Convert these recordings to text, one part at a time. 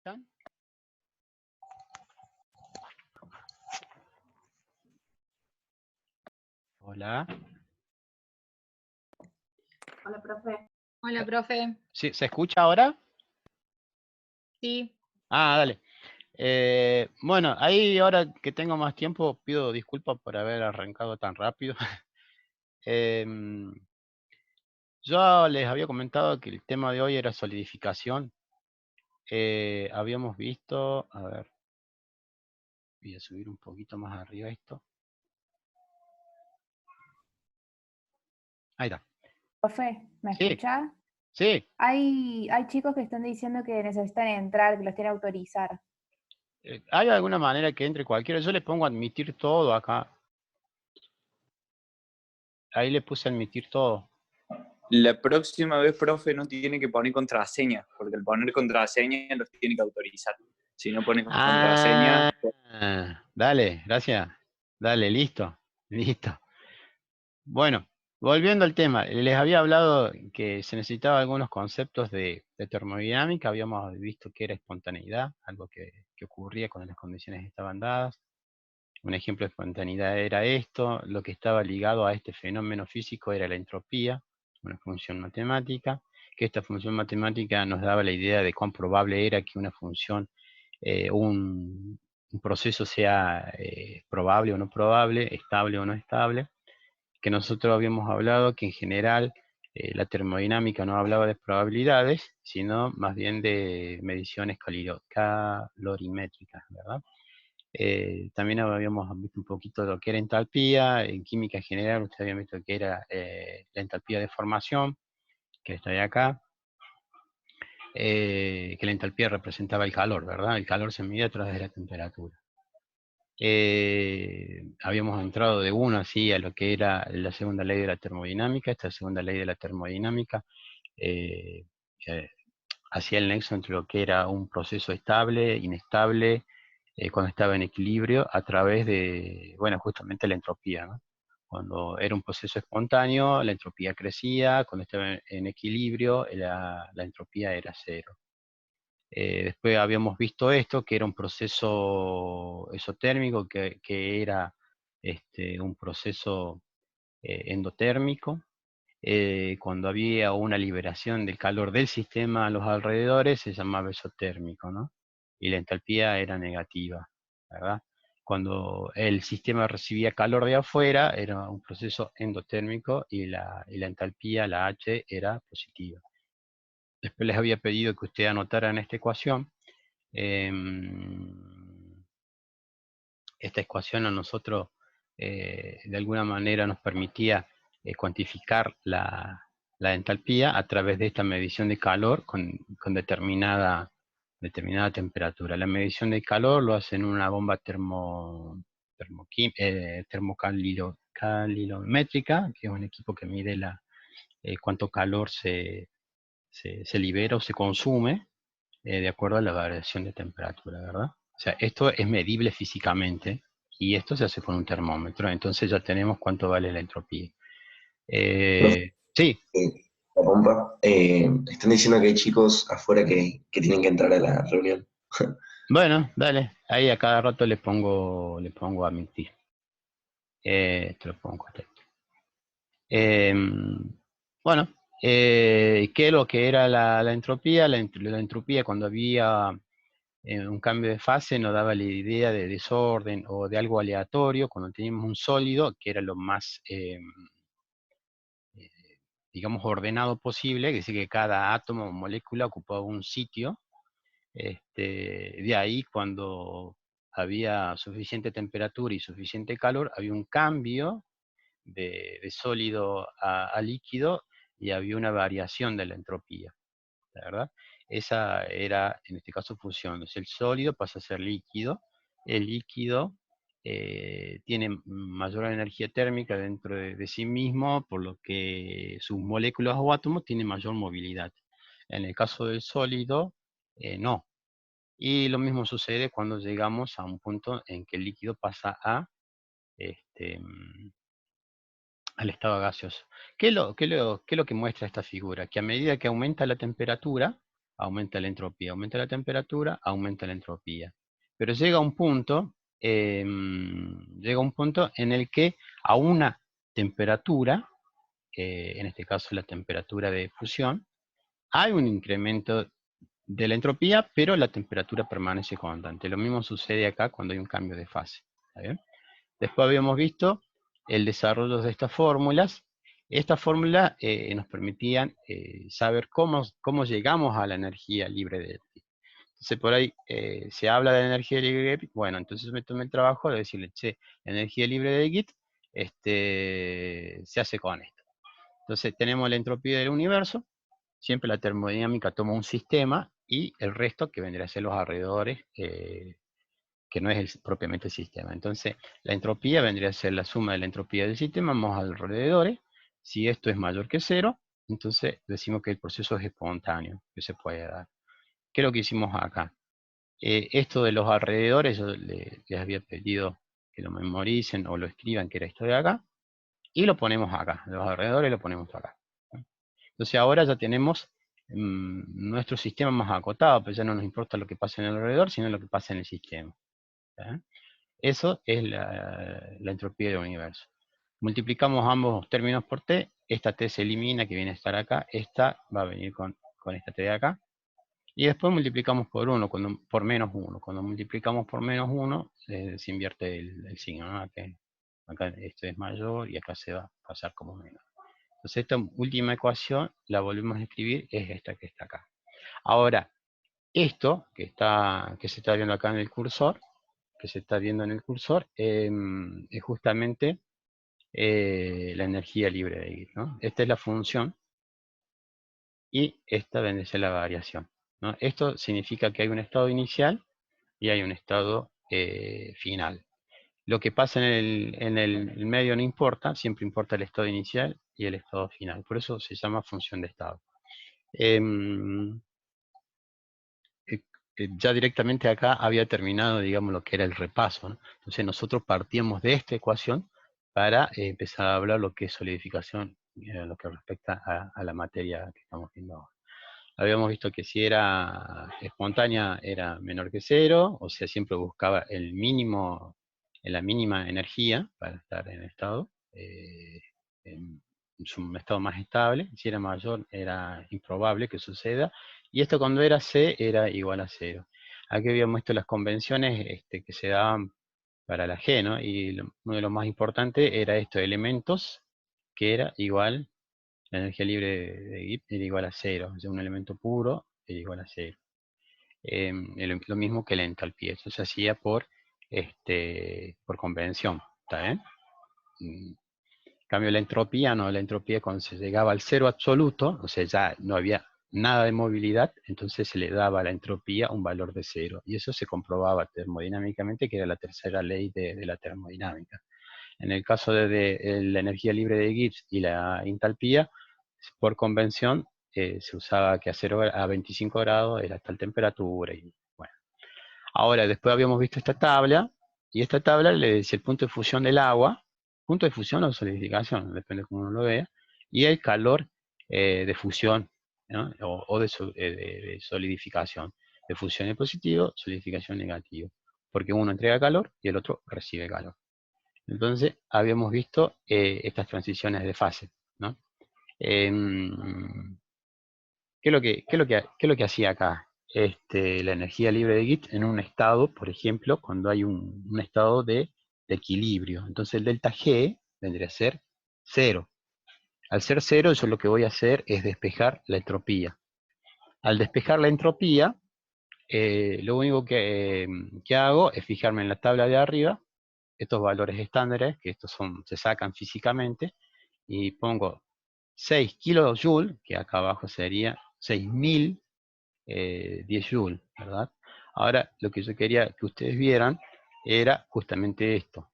escuchan? Hola. Hola, profe. Hola, profe. ¿Sí, se escucha ahora? Sí. Ah, dale. Bueno, ahí ahora que tengo más tiempo, pido disculpas por haber arrancado tan rápido. Em, yo les había comentado que el tema de hoy era solidificación. Habíamos visto, a ver, voy a subir un poquito más arriba esto. Ahí está. Profe, ¿me Sí, escucha? sí. Hay chicos que están diciendo que necesitan entrar, que los tienen que autorizar. ¿Hay alguna manera que entre cualquiera? Yo le pongo admitir todo acá. Ahí le puse admitir todo. La próxima vez, profe, no tiene que poner contraseña, porque al poner contraseña los tiene que autorizar. Si no pones contraseña... Dale, gracias. Dale, listo, listo. Bueno, volviendo al tema, les había hablado que se necesitaba algunos conceptos de termodinámica. Habíamos visto que era espontaneidad, algo que ocurría cuando las condiciones estaban dadas. Un ejemplo de espontaneidad era esto. Lo que estaba ligado a este fenómeno físico era la entropía, una función matemática, que esta función matemática nos daba la idea de cuán probable era que una función, un proceso sea probable o no probable, estable o no estable, que nosotros habíamos hablado que en general la termodinámica no hablaba de probabilidades, sino más bien de mediciones calorimétricas, ¿verdad? También habíamos visto un poquito de lo que era entalpía. En química general ustedes habían visto que era la entalpía de formación, que está de acá, que la entalpía representaba el calor, ¿verdad? El calor se mide a través de la temperatura. Habíamos entrado de uno así a lo que era la segunda ley de la termodinámica. Esta segunda ley de la termodinámica eh, hacía el nexo entre lo que era un proceso estable, inestable, cuando estaba en equilibrio, a través de, bueno, justamente la entropía, ¿no? Cuando era un proceso espontáneo, la entropía crecía; cuando estaba en equilibrio, la entropía era cero. Después habíamos visto esto, que era un proceso esotérmico, que era un proceso endotérmico. Cuando había una liberación del calor del sistema a los alrededores, se llamaba esotérmico, ¿no? Y la entalpía era negativa, ¿verdad? Cuando el sistema recibía calor de afuera, era un proceso endotérmico, y la entalpía, la H, era positiva. Después les había pedido que ustedes anotaran esta ecuación. Esta ecuación a nosotros de alguna manera nos permitía cuantificar la entalpía a través de esta medición de calor con determinada temperatura. La medición de calor lo hace en una bomba termocalorimétrica, que es un equipo que mide cuánto calor se libera o se consume de acuerdo a la variación de temperatura, ¿verdad? O sea, esto es medible físicamente, y esto se hace con un termómetro. Entonces ya tenemos cuánto vale la entropía. Sí. La pompa. Están diciendo que hay chicos afuera que tienen que entrar a la reunión. Bueno, dale. Ahí a cada rato le pongo admitir. Te lo pongo hasta aquí. Bueno, ¿qué es lo que era la entropía? La entropía, cuando había un cambio de fase, nos daba la idea de desorden o de algo aleatorio. Cuando teníamos un sólido, que era lo más, digamos, ordenado posible, que decir que cada átomo o molécula ocupaba un sitio. De ahí, cuando había suficiente temperatura y suficiente calor, había un cambio de sólido a líquido, y había una variación de la entropía, ¿verdad? Esa era, en este caso, fusión. El sólido pasa a ser líquido. El líquido tiene mayor energía térmica dentro de sí mismo, por lo que sus moléculas o átomos tienen mayor movilidad. En el caso del sólido, no. Y lo mismo sucede cuando llegamos a un punto en que el líquido pasa al estado gaseoso. ¿Qué es lo que muestra esta figura? Que a medida que aumenta la temperatura, aumenta la entropía. Aumenta la temperatura, aumenta la entropía. Pero llega un punto en el que a una temperatura, en este caso la temperatura de fusión, hay un incremento de la entropía, pero la temperatura permanece constante. Lo mismo sucede acá cuando hay un cambio de fase. ¿Está bien? Después habíamos visto el desarrollo de estas fórmulas. Estas fórmulas nos permitían saber cómo llegamos a la energía libre de Git. Entonces por ahí se habla de energía libre de Git. Bueno, entonces me tomé el trabajo de decirle, che, la energía libre de Git se hace con esto. Entonces tenemos la entropía del universo. Siempre la termodinámica toma un sistema y el resto que vendría a ser los alrededores, que no es propiamente el sistema. Entonces, la entropía vendría a ser la suma de la entropía del sistema más alrededores. Si esto es mayor que 0, entonces decimos que el proceso es espontáneo, que se puede dar. ¿Qué es lo que hicimos acá? Esto de los alrededores, yo les había pedido que lo memoricen o lo escriban, que era esto de acá, y lo ponemos acá. Los alrededores lo ponemos acá. Entonces ahora ya tenemos nuestro sistema más acotado, pero ya no nos importa lo que pasa en el alrededor, sino lo que pasa en el sistema. ¿Sí? Eso es la entropía del universo. Multiplicamos ambos términos por T, esta T se elimina, que viene a estar acá, esta va a venir con esta T de acá, y después multiplicamos por 1, por menos 1. Cuando multiplicamos por menos 1, se invierte el signo, ¿no? Acá esto es mayor y acá se va a pasar como menos. Entonces esta última ecuación la volvemos a escribir, es esta que está acá. Ahora, esto que se está viendo acá en el cursor, es justamente la energía libre de Git, ¿no? Esta es la función y esta vendría a ser la variación, ¿no? Esto significa que hay un estado inicial y hay un estado final. Lo que pasa en el medio no importa, siempre importa el estado inicial y el estado final. Por eso se llama función de estado. Ya directamente acá había terminado, digamos, lo que era el repaso, ¿no? Entonces nosotros partíamos de esta ecuación para empezar a hablar lo que es solidificación, lo que respecta a la materia que estamos viendo ahora. Habíamos visto que si era espontánea era menor que 0, o sea, siempre buscaba el mínimo, la mínima energía para estar en estado, en un estado más estable. Si era mayor era improbable que suceda, y esto cuando era C era igual a 0. Aquí habíamos visto las convenciones que se daban para la G, ¿no? Y uno de los más importantes era esto, elementos, que era igual, la energía libre de Git era igual a 0, o sea, un elemento puro era igual a 0. Lo mismo que la entalpía, eso se hacía por convención, ¿está bien? En cambio la entropía, no, la entropía cuando se llegaba al 0 absoluto, o sea, ya no había nada de movilidad, entonces se le daba a la entropía un valor de 0, y eso se comprobaba termodinámicamente, que era la tercera ley de la termodinámica. En el caso de la energía libre de Gibbs y la entalpía, por convención, se usaba que a 25 grados era tal temperatura. Y, bueno. Ahora, después habíamos visto esta tabla, y esta tabla le decía el punto de fusión del agua, punto de fusión o solidificación, depende de cómo uno lo vea, y el calor de fusión, ¿no? o de solidificación. De fusión es positivo, solidificación negativo, porque uno entrega calor y el otro recibe calor. Entonces, habíamos visto estas transiciones de fase, ¿no? ¿Qué es lo que hacía acá? La energía libre de Git en un estado, por ejemplo, cuando hay un estado de equilibrio. Entonces el delta G vendría a ser 0. Al ser 0, yo lo que voy a hacer es despejar la entropía. Al despejar la entropía, lo único que hago es fijarme en la tabla de arriba, estos valores estándares, que estos se sacan físicamente, y pongo 6 kilojoules, que acá abajo sería 6000 10 joules, ¿verdad? Ahora, lo que yo quería que ustedes vieran era justamente esto.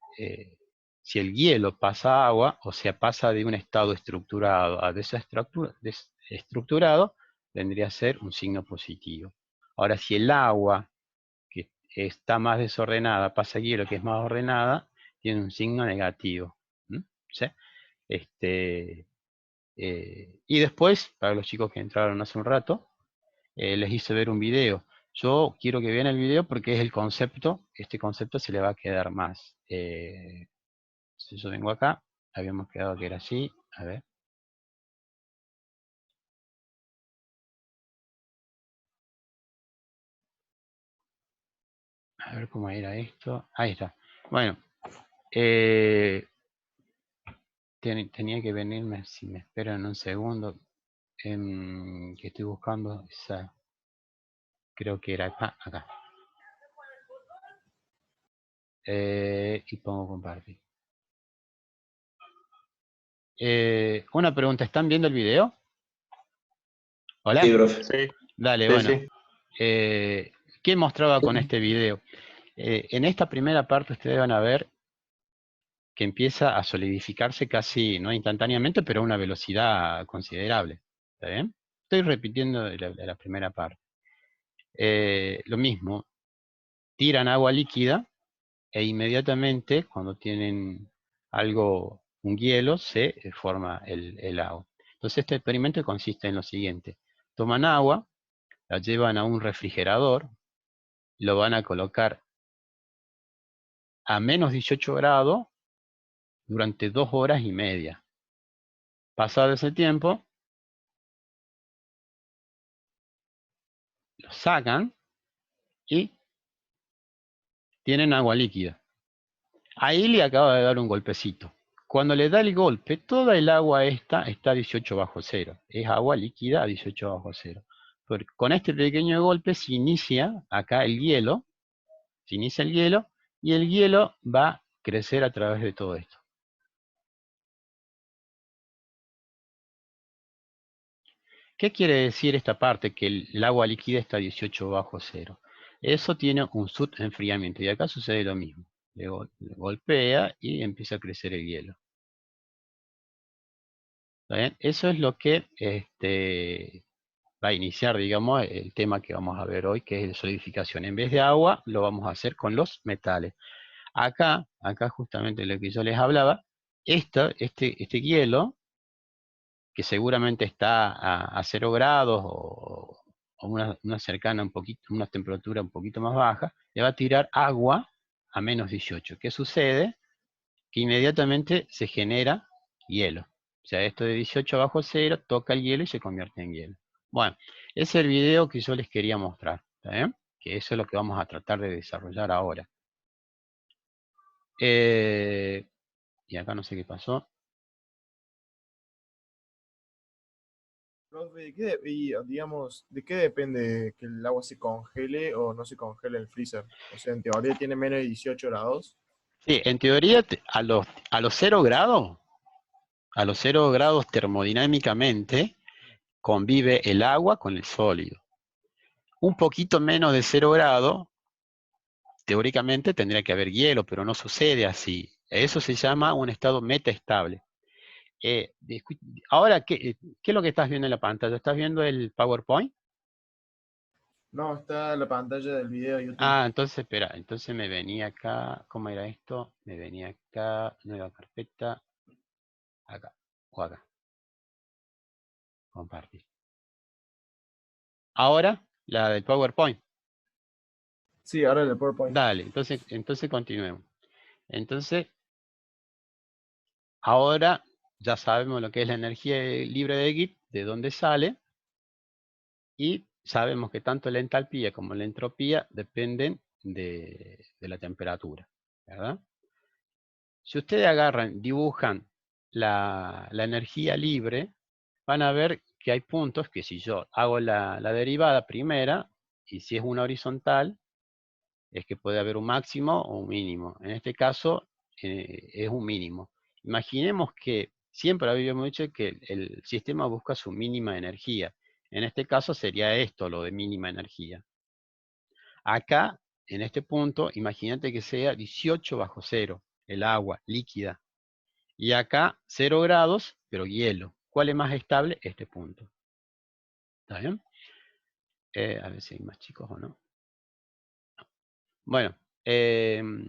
Si el hielo pasa a agua, o sea, pasa de un estado estructurado a desestructurado, vendría a ser un signo positivo. Ahora, si el agua, que está más desordenada, pasa a hielo, que es más ordenada, tiene un signo negativo. ¿Sí? Y después, para los chicos que entraron hace un rato, les hice ver un video. Yo quiero que vean el video porque es el concepto, este concepto se le va a quedar más. Si yo vengo acá, habíamos quedado que era así, a ver. A ver cómo era esto. Ahí está. Bueno, tenía que venirme, si me esperan un segundo, que estoy buscando esa, creo que era acá. Y pongo compartir. Una pregunta, ¿están viendo el video? ¿Hola? Sí, profe. Sí, Dale, sí, bueno. sí. ¿Qué mostraba con este video? En esta primera parte ustedes van a ver que empieza a solidificarse casi, no instantáneamente, pero a una velocidad considerable. ¿Está bien? Estoy repitiendo de la primera parte. Lo mismo, tiran agua líquida e inmediatamente cuando tienen algo, un hielo, se forma el agua. Entonces este experimento consiste en lo siguiente. Toman agua, la llevan a un refrigerador, lo van a colocar a menos 18 grados durante 2 horas y media. Pasado ese tiempo, lo sacan y tienen agua líquida. Ahí le acaba de dar un golpecito. Cuando le da el golpe, toda el agua esta está a 18 bajo cero. Es agua líquida a 18 bajo cero. Pero con este pequeño golpe se inicia acá el hielo. Se inicia el hielo y el hielo va a crecer a través de todo esto. ¿Qué quiere decir esta parte? Que el agua líquida está a 18 bajo cero. Eso tiene un subenfriamiento y acá sucede lo mismo. Le golpea y empieza a crecer el hielo. ¿Está bien? Eso es lo que va a iniciar, digamos, el tema que vamos a ver hoy, que es la solidificación. En vez de agua, lo vamos a hacer con los metales. Acá justamente lo que yo les hablaba, este hielo, que seguramente está a 0 grados o una cercana un poquito, una temperatura un poquito más baja, le va a tirar agua a menos 18. ¿Qué sucede? Que inmediatamente se genera hielo. O sea, esto de 18 bajo cero toca el hielo y se convierte en hielo. Bueno, ese es el video que yo les quería mostrar. ¿Está bien? Que eso es lo que vamos a tratar de desarrollar ahora. Y acá no sé qué pasó. Profe, digamos, ¿de qué depende que el agua se congele o no se congele en el freezer? O sea, en teoría tiene menos de 18 grados. Sí, en teoría a los 0 grados, a los 0 grados termodinámicamente, convive el agua con el sólido. Un poquito menos de 0 grados, teóricamente tendría que haber hielo, pero no sucede así. Eso se llama un estado metaestable. Ahora, ¿qué es lo que estás viendo en la pantalla? ¿Estás viendo el PowerPoint? No, está la pantalla del video de YouTube. Ah, entonces, espera, entonces me venía acá, ¿cómo era esto? Me venía acá, nueva carpeta, acá, o acá. Compartir. Ahora, la del PowerPoint. Sí, ahora el PowerPoint. Dale, entonces continuemos. Entonces, ahora ya sabemos lo que es la energía libre de Gibbs, de dónde sale, y sabemos que tanto la entalpía como la entropía dependen de la temperatura, ¿verdad? Si ustedes agarran, dibujan la energía libre, van a ver que hay puntos que si yo hago la derivada primera, y si es una horizontal, es que puede haber un máximo o un mínimo. En este caso, es un mínimo. Imaginemos que siempre habíamos dicho que el sistema busca su mínima energía. En este caso sería esto, lo de mínima energía. Acá, en este punto, imagínate que sea 18 bajo cero, el agua líquida. Y acá 0 grados, pero hielo. ¿Cuál es más estable? Este punto. ¿Está bien? A ver si hay más chicos o no. Bueno, ¿qué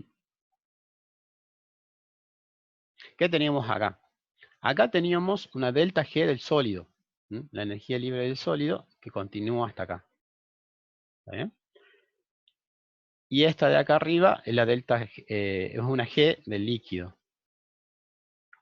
teníamos acá? Acá teníamos una delta G del sólido, la energía libre del sólido que continúa hasta acá. ¿Está bien? Y esta de acá arriba es la delta, es una G del líquido.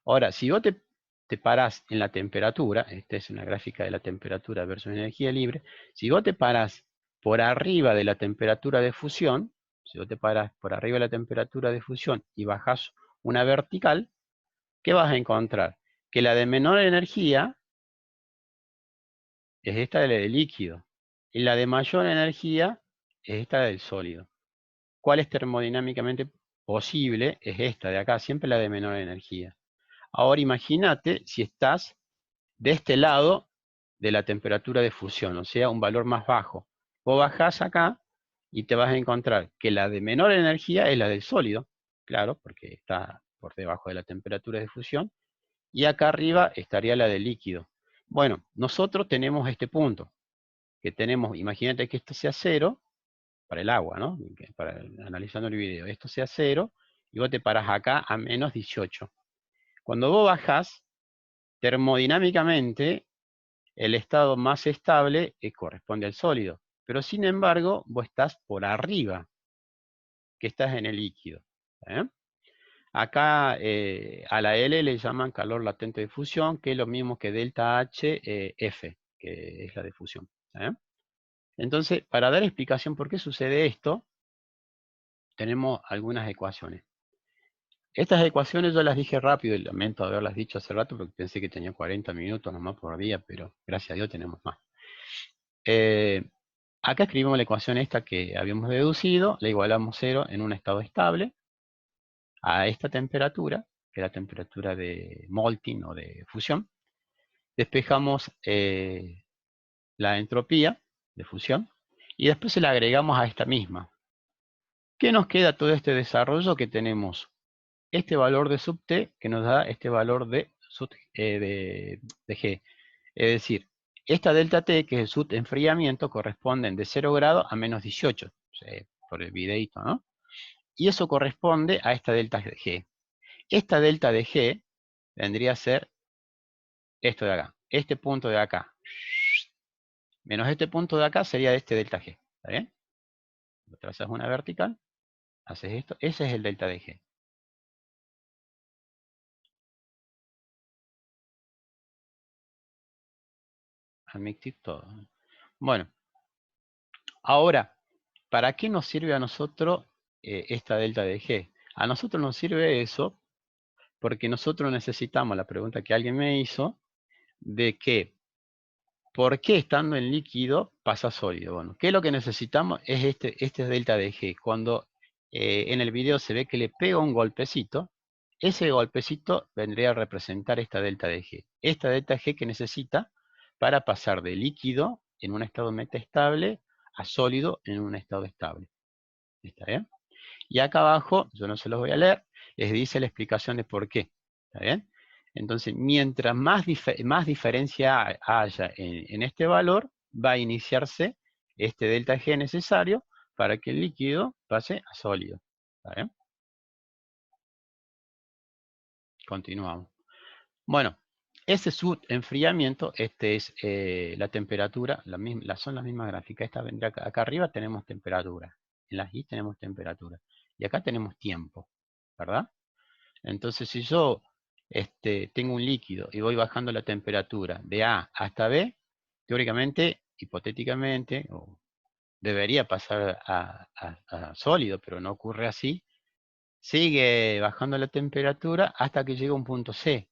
Ahora, si vos te parás en la temperatura, esta es una gráfica de la temperatura versus energía libre, si vos te parás por arriba de la temperatura de fusión, si vos te parás por arriba de la temperatura de fusión y bajás una vertical, ¿qué vas a encontrar? Que la de menor energía es esta de la del líquido, y la de mayor energía es esta del sólido. ¿Cuál es termodinámicamente posible? Es esta de acá, siempre la de menor energía. Ahora imagínate si estás de este lado de la temperatura de fusión, o sea, un valor más bajo. Vos bajás acá y te vas a encontrar que la de menor energía es la del sólido, claro, porque está por debajo de la temperatura de fusión, y acá arriba estaría la del líquido. Bueno, nosotros tenemos este punto, que tenemos, imagínate que esto sea 0, para el agua, ¿no? Analizando el video, esto sea 0, y vos te parás acá a menos 18. Cuando vos bajás, termodinámicamente, el estado más estable corresponde al sólido, pero sin embargo, vos estás por arriba, que estás en el líquido. ¿Eh? Acá a la L le llaman calor latente de fusión, que es lo mismo que delta H F, que es la de fusión. ¿Eh? Entonces, para dar explicación por qué sucede esto, tenemos algunas ecuaciones. Estas ecuaciones yo las dije rápido, y lamento haberlas dicho hace rato porque pensé que tenía 40 minutos nomás por día, pero gracias a Dios tenemos más. Acá escribimos la ecuación esta que habíamos deducido, la igualamos 0 en un estado estable a esta temperatura, que es la temperatura de molting o de fusión. Despejamos la entropía de fusión y después se la agregamos a esta misma. ¿Qué nos queda todo este desarrollo? Que tenemos este valor de sub t que nos da este valor de G. Es decir, esta delta T, que es el sub-enfriamiento, corresponden de 0 grados a menos 18, por el videito, ¿no? Y eso corresponde a esta delta de G. Esta delta de G vendría a ser esto de acá, este punto de acá. Menos este punto de acá sería este delta G, ¿está bien? Trazas una vertical, haces esto, ese es el delta de G. Admitir todo. Bueno, ahora, ¿para qué nos sirve a nosotros esta delta de G? A nosotros nos sirve eso porque nosotros necesitamos, la pregunta que alguien me hizo, de que, ¿por qué estando en líquido pasa sólido? Bueno, ¿qué es lo que necesitamos? Es este delta de G. Cuando en el video se ve que le pega un golpecito, ese golpecito vendría a representar esta delta de G. Esta delta G que necesita para pasar de líquido en un estado metaestable a sólido en un estado estable. ¿Está bien? Y acá abajo, yo no se los voy a leer, les dice la explicación de por qué. ¿Está bien? Entonces, mientras más diferencia haya en este valor, va a iniciarse este delta G necesario para que el líquido pase a sólido. ¿Está bien? Continuamos. Bueno, ese subenfriamiento, este es la temperatura, son las mismas gráficas. Esta vendrá acá arriba, tenemos temperatura. En las Y tenemos temperatura. Y acá tenemos tiempo, ¿verdad? Entonces, si yo tengo un líquido y voy bajando la temperatura de A hasta B, teóricamente, hipotéticamente, debería pasar a sólido, pero no ocurre así. Sigue bajando la temperatura hasta que llega a un punto C.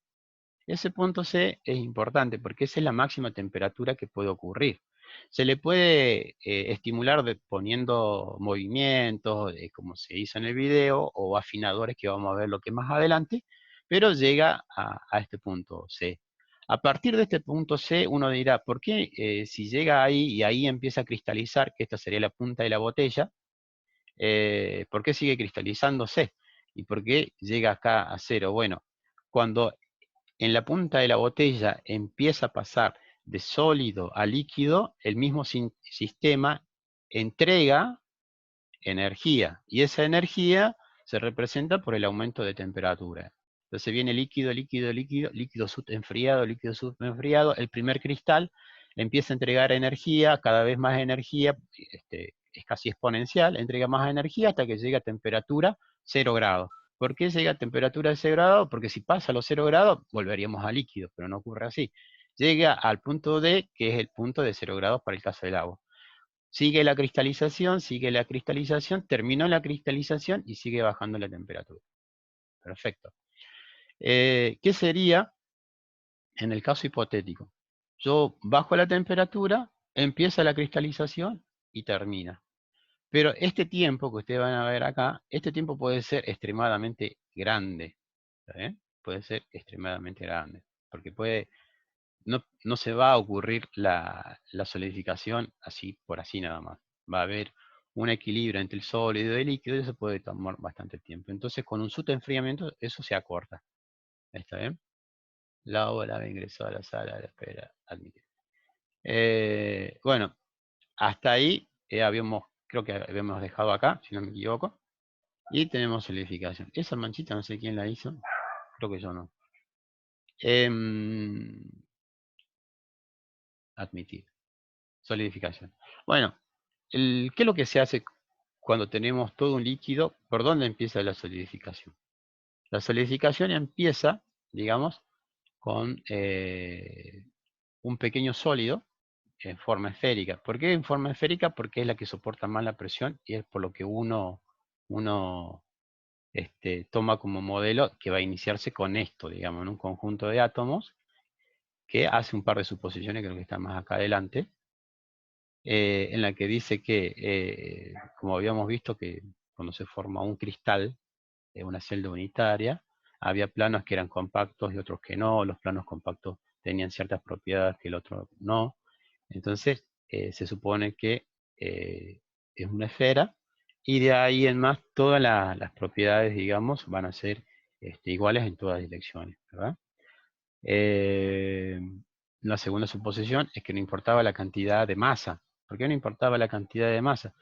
Ese punto C es importante porque esa es la máxima temperatura que puede ocurrir. Se le puede estimular poniendo movimientos, como se hizo en el video, o afinadores que vamos a ver lo que más adelante, pero llega a este punto C. A partir de este punto C, uno dirá, ¿por qué si llega ahí y ahí empieza a cristalizar, que esta sería la punta de la botella, ¿por qué sigue cristalizándose? ¿Y por qué llega acá a 0? Bueno, cuando en la punta de la botella empieza a pasar de sólido a líquido, el mismo sistema entrega energía, y esa energía se representa por el aumento de temperatura. Entonces viene líquido, líquido, líquido, líquido subenfriado, líquido subenfriado, el primer cristal empieza a entregar energía, cada vez más energía, es casi exponencial, entrega más energía hasta que llega a temperatura 0 grados. ¿Por qué llega a temperatura de 0 grados? Porque si pasa a los 0 grados, volveríamos a líquido, pero no ocurre así. Llega al punto D, que es el punto de 0 grados para el caso del agua. Sigue la cristalización, terminó la cristalización y sigue bajando la temperatura. Perfecto. ¿Qué sería en el caso hipotético? Yo bajo la temperatura, empieza la cristalización y termina. Pero este tiempo que ustedes van a ver acá, este tiempo puede ser extremadamente grande. ¿Está bien? Puede ser extremadamente grande. Porque no se va a ocurrir la solidificación así por así nada más. Va a haber un equilibrio entre el sólido y el líquido y eso puede tomar bastante tiempo. Entonces con un enfriamiento eso se acorta. ¿Está bien? Laura ingresó a la sala de espera. Admitir. Bueno, hasta ahí creo que habíamos dejado acá, si no me equivoco. Y tenemos solidificación. Esa manchita no sé quién la hizo. Creo que yo no. Admitir. Solidificación. Bueno, ¿qué es lo que se hace cuando tenemos todo un líquido? ¿Por dónde empieza la solidificación? La solidificación empieza, digamos, con un pequeño sólido en forma esférica. ¿Por qué en forma esférica? Porque es la que soporta más la presión y es por lo que uno toma como modelo que va a iniciarse con esto, digamos, en un conjunto de átomos que hace un par de suposiciones, creo que está más acá adelante, en la que dice que, como habíamos visto, que cuando se forma un cristal, una celda unitaria, había planos que eran compactos y otros que no, los planos compactos tenían ciertas propiedades que el otro no, entonces se supone que es una esfera, y de ahí en más todas las propiedades, digamos, van a ser iguales en todas direcciones, ¿verdad? La segunda suposición es que no importaba la cantidad de masa. ¿Por qué no importaba la cantidad de masa?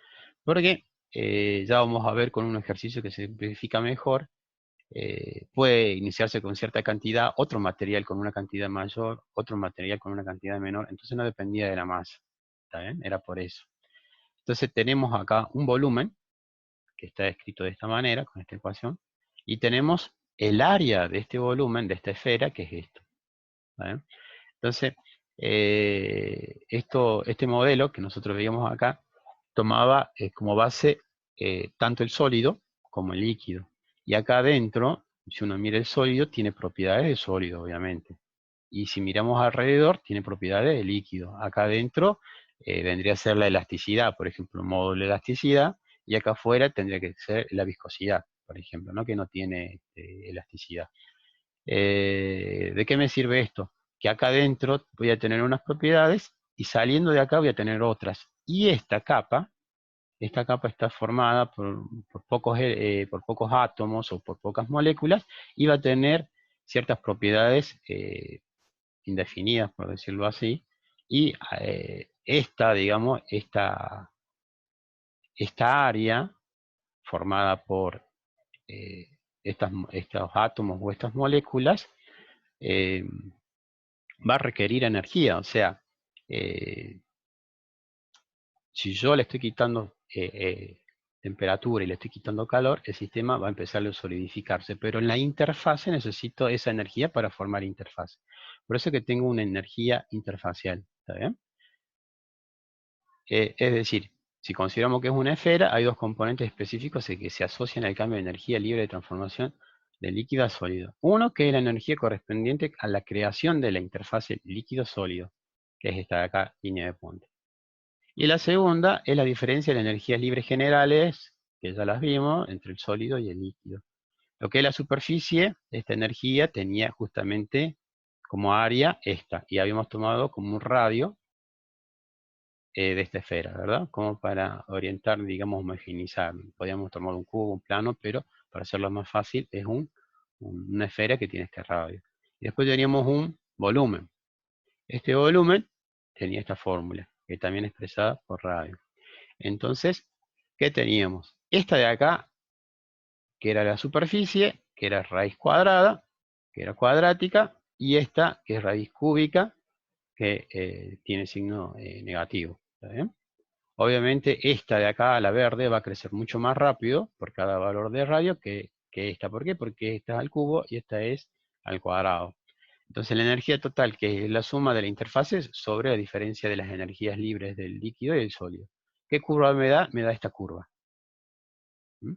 Porque ya vamos a ver con un ejercicio que se simplifica mejor, puede iniciarse con cierta cantidad, otro material con una cantidad mayor, otro material con una cantidad menor, entonces no dependía de la masa. ¿Está bien? Era por eso. Entonces tenemos acá un volumen, que está escrito de esta manera, con esta ecuación, y tenemos el área de este volumen, de esta esfera, que es esto. ¿Está bien? Entonces, este modelo que nosotros veíamos acá, tomaba como base tanto el sólido como el líquido. Y acá adentro, si uno mira el sólido, tiene propiedades de sólido, obviamente. Y si miramos alrededor, tiene propiedades de líquido. Acá adentro vendría a ser la elasticidad, por ejemplo, un módulo de elasticidad, y acá afuera tendría que ser la viscosidad, por ejemplo, ¿no? Que no tiene elasticidad. ¿De qué me sirve esto? Que acá adentro voy a tener unas propiedades y saliendo de acá voy a tener otras. Y esta capa está formada por pocos átomos o por pocas moléculas y va a tener ciertas propiedades indefinidas, por decirlo así. Y digamos, esta área formada por estos átomos o estas moléculas va a requerir energía. O sea, si yo le estoy quitando temperatura y le estoy quitando calor, el sistema va a empezar a solidificarse. Pero en la interfase necesito esa energía para formar interfase. Por eso que tengo una energía interfacial. ¿Está bien? Es decir, si consideramos que es una esfera, hay dos componentes específicos que se asocian al cambio de energía libre de transformación de líquido a sólido. Uno, que es la energía correspondiente a la creación de la interfase líquido-sólido, que es esta de acá, línea de punta. Y la segunda es la diferencia de energías libres generales, que ya las vimos, entre el sólido y el líquido. Lo que es la superficie, esta energía tenía justamente como área esta, y habíamos tomado como un radio de esta esfera, ¿verdad? Como para orientar, digamos, homogeneizar. Podríamos tomar un cubo, un plano, pero para hacerlo más fácil es una esfera que tiene este radio. Y después teníamos un volumen. Este volumen tenía esta fórmula, que también es expresada por radio. Entonces, ¿qué teníamos? Esta de acá, que era la superficie, que era raíz cuadrada, que era cuadrática, y esta, que es raíz cúbica, que tiene signo negativo. ¿Está bien? Obviamente esta de acá, la verde, va a crecer mucho más rápido por cada valor de radio que esta. ¿Por qué? Porque esta es al cubo y esta es al cuadrado. Entonces la energía total, que es la suma de las interfaces sobre la diferencia de las energías libres del líquido y del sólido. ¿Qué curva me da? Me da esta curva. ¿Mm?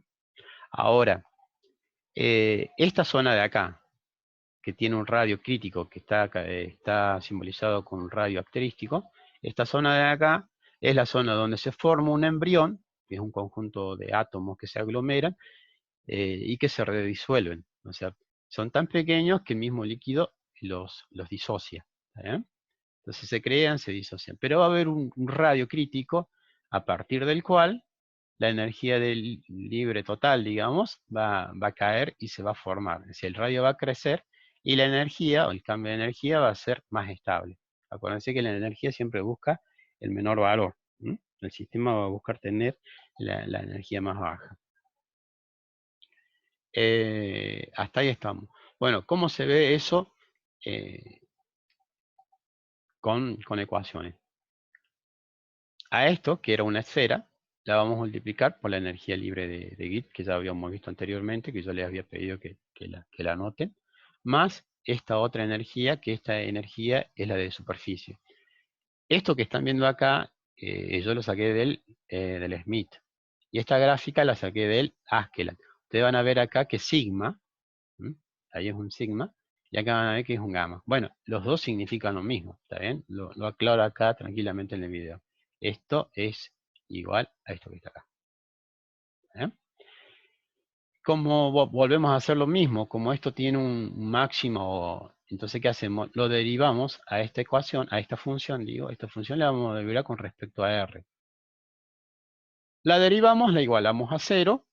Ahora, esta zona de acá, que tiene un radio crítico, que está simbolizado con un radio asterístico, esta zona de acá es la zona donde se forma un embrión, que es un conjunto de átomos que se aglomeran y que se redisuelven. O sea, son tan pequeños que el mismo líquido los disocia. Entonces se crean, se disocian. Pero va a haber un radio crítico a partir del cual la energía del libre total, digamos, va a caer y se va a formar. Es decir, el radio va a crecer y la energía, o el cambio de energía, va a ser más estable. Acuérdense que la energía siempre busca el menor valor. El sistema va a buscar tener la energía más baja. Hasta ahí estamos. Bueno, ¿cómo se ve eso con ecuaciones? A esto, que era una esfera, la vamos a multiplicar por la energía libre de Git, que ya habíamos visto anteriormente, que yo les había pedido que la anoten, más esta otra energía, que esta energía es la de superficie. Esto que están viendo acá, yo lo saqué del Smith, y esta gráfica la saqué del Askeland. Ustedes van a ver acá que sigma, ahí es un sigma, y acá van a ver que es un gamma. Bueno, los dos significan lo mismo, ¿está bien? Lo aclaro acá tranquilamente en el video. Esto es igual a esto que está acá. Como volvemos a hacer lo mismo, como esto tiene un máximo, entonces ¿qué hacemos? Lo derivamos a esta ecuación, a esta función, esta función la vamos a derivar con respecto a R. La derivamos, la igualamos a 0,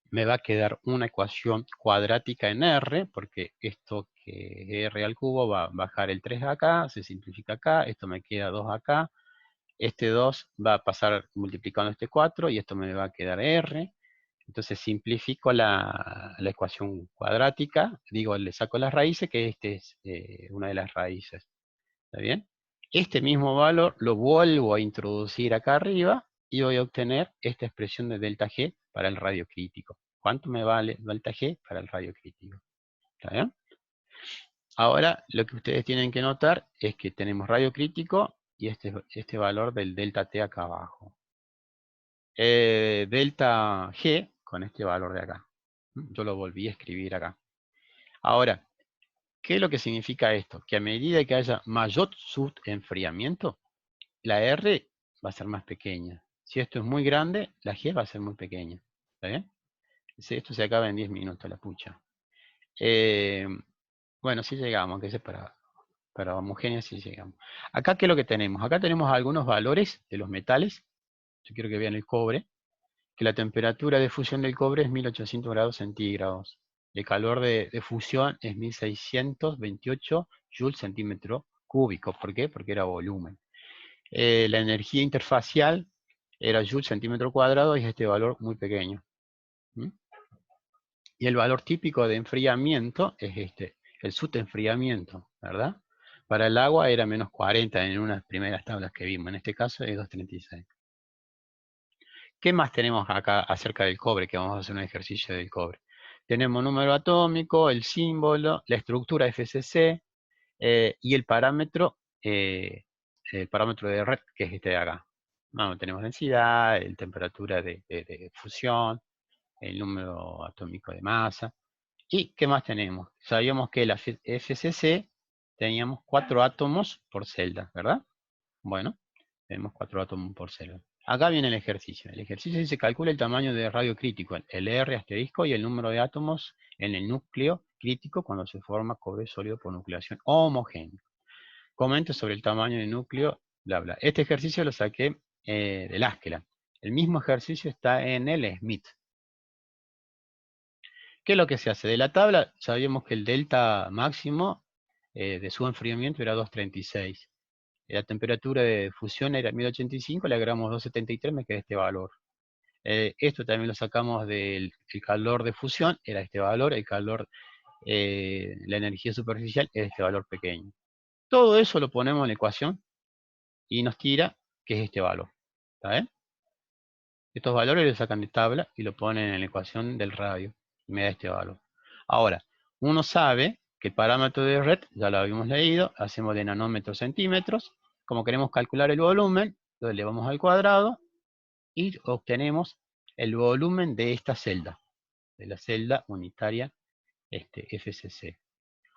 me va a quedar una ecuación cuadrática en R, porque esto que es R al cubo va a bajar el 3 acá, se simplifica acá, esto me queda 2 acá, este 2 va a pasar multiplicando este 4 y esto me va a quedar R. Entonces simplifico la ecuación cuadrática, digo, le saco las raíces, que este es una de las raíces. ¿Está bien? Este mismo valor lo vuelvo a introducir acá arriba y voy a obtener esta expresión de delta G para el radio crítico. ¿Cuánto me vale delta G para el radio crítico? ¿Está bien? Ahora, lo que ustedes tienen que notar es que tenemos radio crítico y este valor del delta T acá abajo. Delta G con este valor de acá. Yo lo volví a escribir acá. Ahora, ¿qué es lo que significa esto? Que a medida que haya mayor subenfriamiento, la R va a ser más pequeña. Si esto es muy grande, la G va a ser muy pequeña. ¿Está bien? Esto se acaba en 10 minutos, la pucha. Bueno, sí llegamos, que es para homogénea sí llegamos. Acá, ¿qué es lo que tenemos? Acá tenemos algunos valores de los metales. Yo quiero que vean el cobre. Que la temperatura de fusión del cobre es 1800 grados centígrados. El calor de fusión es 1628 joules centímetro cúbico. ¿Por qué? Porque era volumen. La energía interfacial era joules centímetro cuadrado y es este valor muy pequeño. Y el valor típico de enfriamiento es este, el subenfriamiento, ¿verdad? Para el agua era menos 40 en unas primeras tablas que vimos. En este caso es 236. ¿Qué más tenemos acá acerca del cobre? Que vamos a hacer un ejercicio del cobre. Tenemos número atómico, el símbolo, la estructura FCC y el parámetro de red, que es este de acá. Bueno, tenemos densidad, temperatura de fusión, el número atómico de masa. ¿Y qué más tenemos? Sabíamos que la FCC teníamos 4 átomos por celda, ¿verdad? Bueno, tenemos 4 átomos por celda. Acá viene el ejercicio. El ejercicio dice calcula el tamaño de radio crítico, el R asterisco y el número de átomos en el núcleo crítico cuando se forma cobre sólido por nucleación homogénea. Comente sobre el tamaño del núcleo, bla, bla. Este ejercicio lo saqué del Askeland. El mismo ejercicio está en el Smith. ¿Qué es lo que se hace? De la tabla sabíamos que el delta máximo de su enfriamiento era 236. La temperatura de fusión era 1085, le agregamos 273, me queda este valor. Esto también lo sacamos del calor de fusión, era este valor, el calor, la energía superficial es este valor pequeño. Todo eso lo ponemos en la ecuación y nos tira que es este valor. ¿Está bien? Estos valores los sacan de tabla y lo ponen en la ecuación del radio. Y me da este valor. Ahora, uno sabe que el parámetro de red, ya lo habíamos leído, hacemos de nanómetros centímetros. Como queremos calcular el volumen, lo elevamos al cuadrado y obtenemos el volumen de esta celda, de la celda unitaria FCC.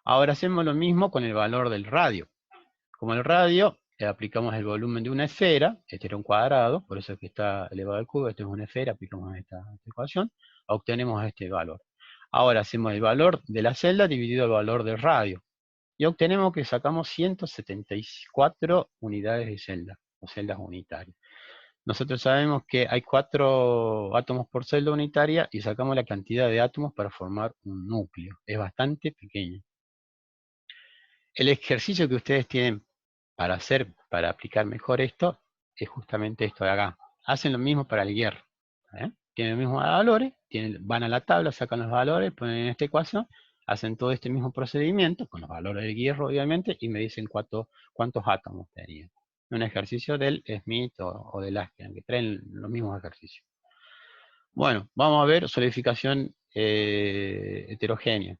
Ahora hacemos lo mismo con el valor del radio. Como el radio, aplicamos el volumen de una esfera, este era un cuadrado, por eso es que está elevado al cubo, esto es una esfera, aplicamos esta ecuación, obtenemos este valor. Ahora hacemos el valor de la celda dividido el valor del radio, y obtenemos que sacamos 174 unidades de celda, o celdas unitarias. Nosotros sabemos que hay 4 átomos por celda unitaria, y sacamos la cantidad de átomos para formar un núcleo. Es bastante pequeño. El ejercicio que ustedes tienen para hacer, para aplicar mejor esto, es justamente esto de acá. Hacen lo mismo para el hierro. Tienen los mismos valores, van a la tabla, sacan los valores, ponen en esta ecuación, hacen todo este mismo procedimiento, con los valores del hierro obviamente, y me dicen cuántos átomos tenían. Un ejercicio del Smith o del Askian, que traen los mismos ejercicios. Bueno, vamos a ver solidificación heterogénea.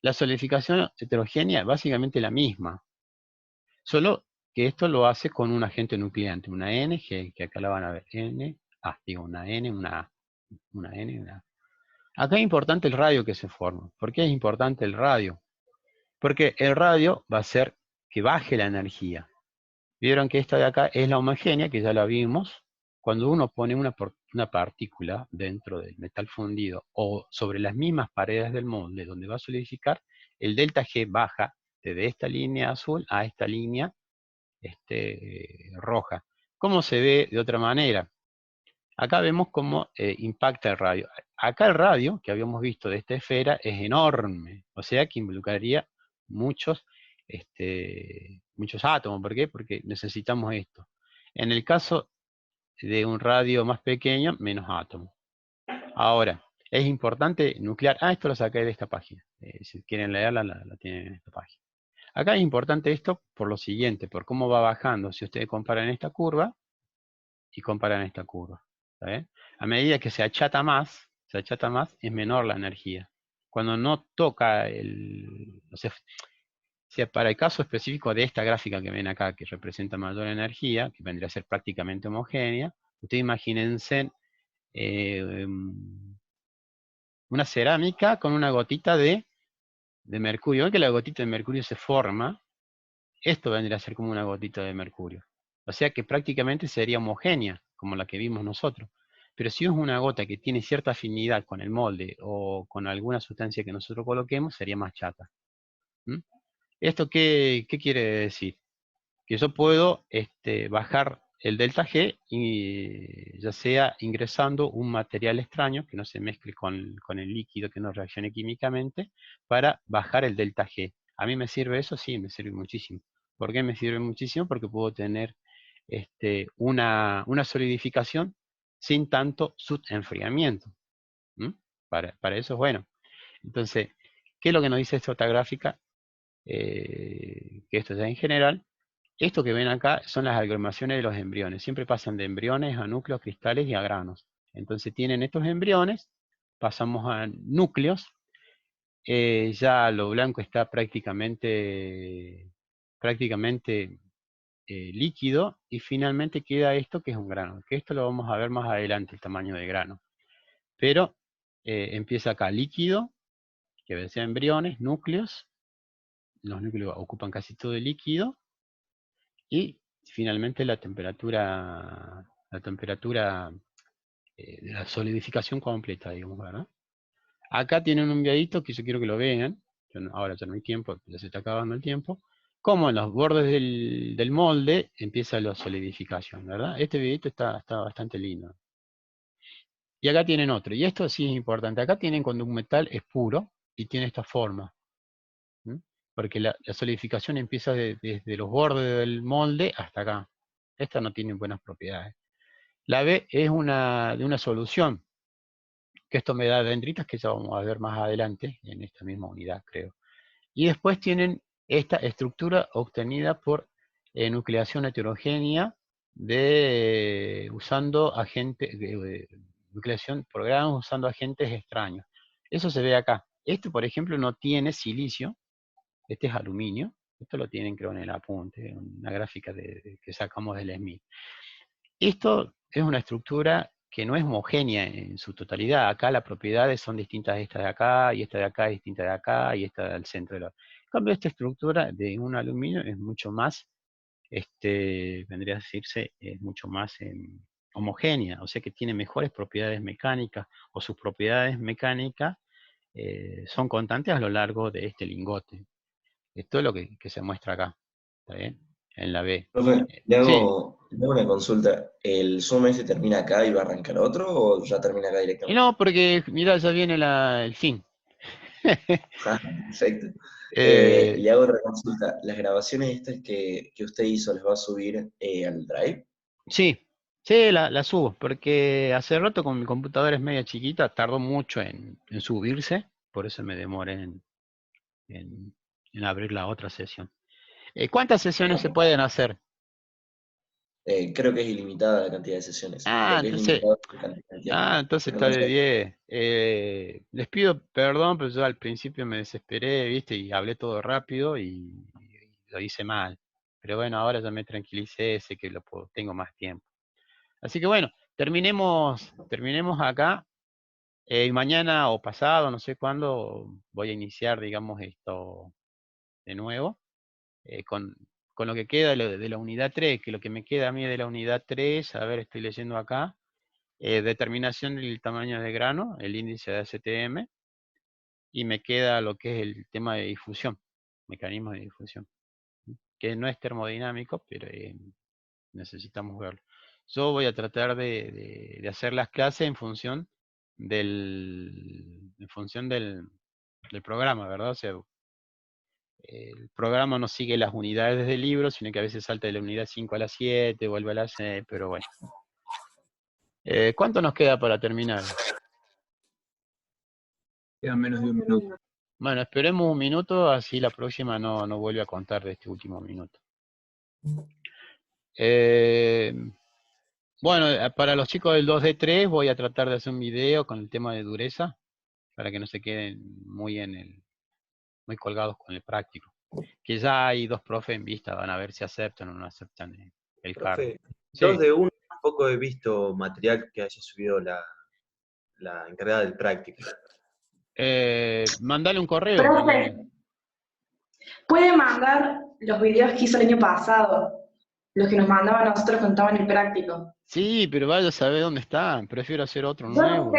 La solidificación heterogénea es básicamente la misma, solo que esto lo hace con un agente nucleante, una N, que acá la van a ver, una N, una A, una N, una A. Acá es importante el radio que se forma. ¿Por qué es importante el radio? Porque el radio va a hacer que baje la energía. Vieron que esta de acá es la homogénea, que ya la vimos. Cuando uno pone una partícula dentro del metal fundido o sobre las mismas paredes del molde donde va a solidificar, el delta G baja desde esta línea azul a esta línea roja. ¿Cómo se ve de otra manera? Acá vemos cómo impacta el radio. Acá el radio, que habíamos visto de esta esfera, es enorme. O sea que involucraría muchos átomos. ¿Por qué? Porque necesitamos esto. En el caso de un radio más pequeño, menos átomos. Ahora, es importante nuclear. Esto lo saqué de esta página. Si quieren leerla, la tienen en esta página. Acá es importante esto por lo siguiente, por cómo va bajando. Si ustedes comparan esta curva y comparan esta curva. ¿Está bien? A medida que se achata más, es menor la energía. Cuando no toca para el caso específico de esta gráfica que ven acá, que representa mayor energía, que vendría a ser prácticamente homogénea, ustedes imagínense una cerámica con una gotita de mercurio. ¿Ven que la gotita de mercurio se forma? Esto vendría a ser como una gotita de mercurio. O sea que prácticamente sería homogénea, como la que vimos nosotros. Pero si es una gota que tiene cierta afinidad con el molde o con alguna sustancia que nosotros coloquemos, sería más chata. ¿Esto qué quiere decir? Que yo puedo bajar el delta G, y ya sea ingresando un material extraño que no se mezcle con el líquido, que no reaccione químicamente, para bajar el delta G. ¿A mí me sirve eso? Sí, me sirve muchísimo. ¿Por qué me sirve muchísimo? Porque puedo tener una solidificación sin tanto subenfriamiento. Para eso es bueno. Entonces, ¿qué es lo que nos dice esta otra gráfica? Que esto ya en general. Esto que ven acá son las aglomeraciones de los embriones. Siempre pasan de embriones a núcleos, cristales y a granos. Entonces tienen estos embriones, pasamos a núcleos. Ya lo blanco está prácticamente líquido, y finalmente queda esto que es un grano, que esto lo vamos a ver más adelante, el tamaño del grano. Pero empieza acá líquido, que ven sea embriones, núcleos. Los núcleos ocupan casi todo el líquido, y finalmente la temperatura de la solidificación completa, digamos, ¿verdad? Acá tienen un videito que yo quiero que lo vean. Ahora ya no hay tiempo, ya se está acabando el tiempo. Como en los bordes del molde empieza la solidificación, ¿verdad? Este videito está bastante lindo. Y acá tienen otro, y esto sí es importante. Acá tienen cuando un metal es puro y tiene esta forma. Porque la solidificación empieza desde los bordes del molde hasta acá. Esta no tiene buenas propiedades. La B es de una solución, que esto me da dendritas, que ya vamos a ver más adelante, en esta misma unidad, creo. Y después tienen esta estructura obtenida por nucleación heterogénea de usando agentes, nucleación, programas usando agentes extraños. Eso se ve acá. Este, por ejemplo, no tiene silicio, este es aluminio, esto lo tienen creo en el apunte, una gráfica que sacamos del SMIT. Esto es una estructura que no es homogénea en su totalidad. Acá las propiedades son distintas de esta de acá, y esta de acá es distinta de acá, y esta del centro de la... En cambio, esta estructura de un aluminio es mucho más, vendría a decirse, es mucho más homogénea, o sea que tiene mejores propiedades mecánicas, o sus propiedades mecánicas son constantes a lo largo de este lingote. Esto es lo que se muestra acá, ¿está bien? En la B. Profe, Sí. le hago una consulta. ¿El Zoom ese termina acá y va a arrancar otro o ya termina acá Y directamente? no, porque mira, ya viene el fin. Ah, perfecto. Eh, Le hago otra consulta. ¿Las grabaciones estas que usted hizo las va a subir al Drive? sí, sí, la subo, porque hace rato con mi computadora es media chiquita, tardó mucho en subirse, por eso me demoré en abrir la otra sesión. ¿Cuántas sesiones se pueden hacer? Creo que es ilimitada la cantidad de sesiones. Ah, Lo que es entonces, limitado es la cantidad. entonces Pero está no de sé. 10. Les pido perdón, pero yo al principio me desesperé, ¿viste? Y hablé todo rápido y lo hice mal. Pero bueno, ahora ya me tranquilicé, sé que tengo más tiempo. Así que bueno, terminemos acá. Y mañana o pasado, no sé cuándo, voy a iniciar, digamos, esto de nuevo. Con lo que queda de la unidad 3, que lo que me queda a mí de la unidad 3, a ver, estoy leyendo acá. Determinación del tamaño de grano, el índice de ACTM, y me queda lo que es el tema de difusión, mecanismo de difusión, que no es termodinámico, pero necesitamos verlo. Yo voy a tratar de hacer las clases en función del programa, ¿verdad? O sea, el programa no sigue las unidades del libro, sino que a veces salta de la unidad 5 a la 7, vuelve a la 6, pero bueno. ¿Cuánto nos queda para terminar? Queda menos de un minuto. Bueno, esperemos un minuto, así la próxima no vuelve a contar de este último minuto. Bueno, para los chicos del 2D3 voy a tratar de hacer un video con el tema de dureza, para que no se queden muy muy colgados con el práctico. Que ya hay 2 profes en vista, van a ver si aceptan o no aceptan el cargo. Profe, Sí. 2 de 1, tampoco he visto material que haya subido la encargada del práctico. Mandale un correo. Profe, puede mandar los videos que hizo el año pasado, los que nos mandaban a nosotros cuando estaban en el práctico. Sí, pero vaya a saber dónde están. Prefiero hacer otro nuevo.